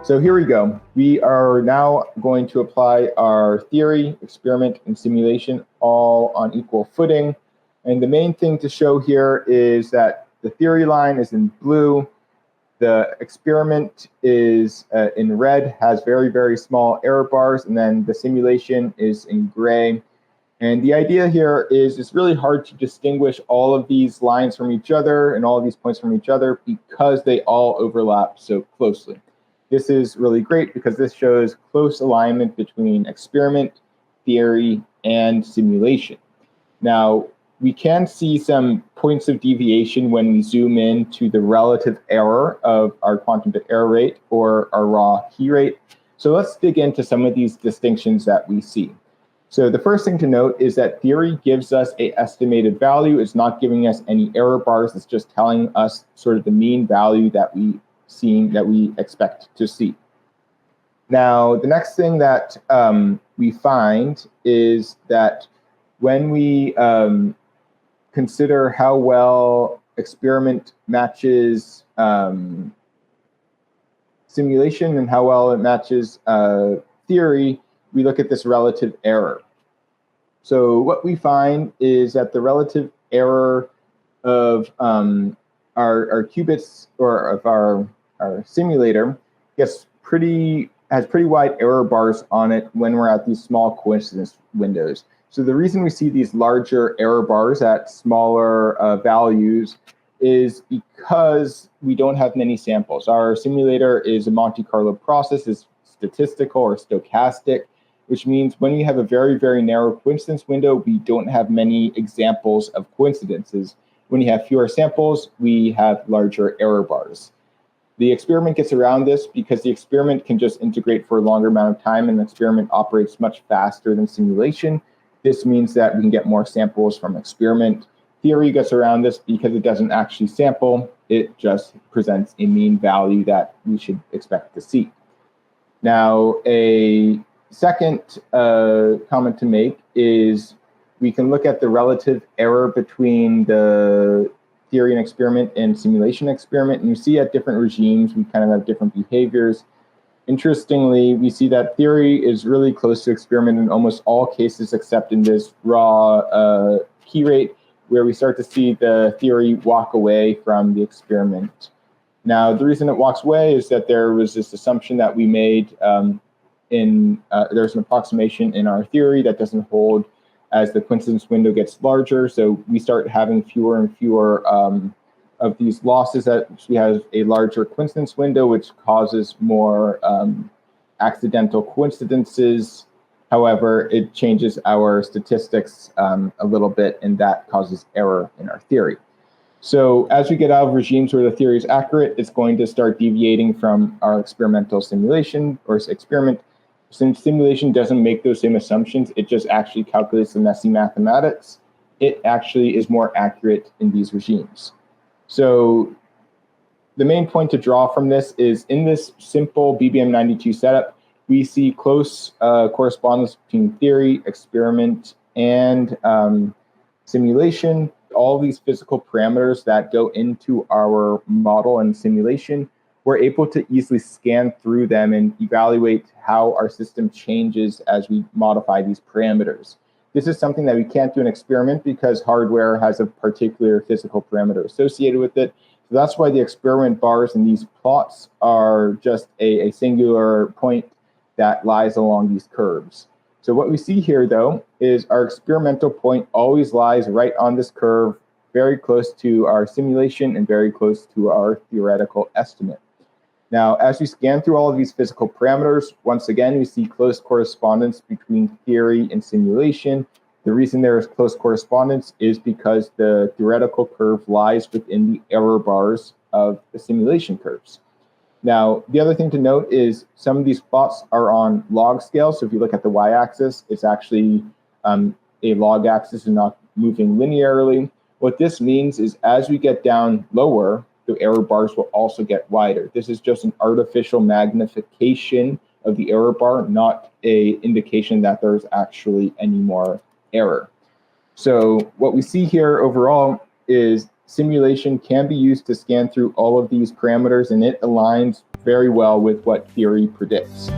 So here we go. We are now going to apply our theory, experiment, and simulation all on equal footing. And the main thing to show here is that the theory line is in blue. The experiment is in red, has very, very small error bars, and then the simulation is in gray. And the idea here is it's really hard to distinguish all of these lines from each other and all of these points from each other because they all overlap so closely. This is really great because this shows close alignment between experiment, theory, and simulation. Now, we can see some points of deviation when we zoom in to the relative error of our quantum bit error rate or our raw key rate. So let's dig into some of these distinctions that we see. So the first thing to note is that theory gives us an estimated value. It's not giving us any error bars. It's just telling us sort of the mean value that we expect to see. Now, the next thing that we find is that when we consider how well experiment matches simulation and how well it matches theory, we look at this relative error. So what we find is that the relative error of our qubits or of our simulator has pretty wide error bars on it when we're at these small coincidence windows. So the reason we see these larger error bars at smaller values is because we don't have many samples. Our simulator is a Monte Carlo process, is statistical or stochastic, which means when we have a very, very narrow coincidence window, we don't have many examples of coincidences. When you have fewer samples, we have larger error bars. The experiment gets around this because the experiment can just integrate for a longer amount of time, and the experiment operates much faster than simulation. This means that we can get more samples from experiment. Theory gets around this because it doesn't actually sample. It just presents a mean value that we should expect to see. Now, a second comment to make is we can look at the relative error between the theory and experiment and simulation experiment. And you see at different regimes, we kind of have different behaviors. Interestingly, we see that theory is really close to experiment in almost all cases, except in this raw key rate, where we start to see the theory walk away from the experiment. Now, the reason it walks away is that there was this assumption that we made there's an approximation in our theory that doesn't hold as the coincidence window gets larger. So we start having fewer and fewer of these losses that we have a larger coincidence window, which causes more accidental coincidences. However, it changes our statistics a little bit, and that causes error in our theory. So as we get out of regimes where the theory is accurate, it's going to start deviating from our experimental simulation or experiment. Since simulation doesn't make those same assumptions, it just actually calculates the messy mathematics. It actually is more accurate in these regimes. So the main point to draw from this is in this simple BBM92 setup, we see close correspondence between theory, experiment, and simulation. All these physical parameters that go into our model and simulation, we're able to easily scan through them and evaluate how our system changes as we modify these parameters. This is something that we can't do in experiment because hardware has a particular physical parameter associated with it. So that's why the experiment bars in these plots are just a singular point that lies along these curves. So what we see here, though, is our experimental point always lies right on this curve, very close to our simulation and very close to our theoretical estimate. Now, as we scan through all of these physical parameters, once again, we see close correspondence between theory and simulation. The reason there is close correspondence is because the theoretical curve lies within the error bars of the simulation curves. Now, the other thing to note is some of these plots are on log scale. So if you look at the y-axis, it's actually a log axis and not moving linearly. What this means is as we get down lower, the error bars will also get wider. This is just an artificial magnification of the error bar, not an indication that there's actually any more error. So what we see here overall is simulation can be used to scan through all of these parameters, and it aligns very well with what theory predicts.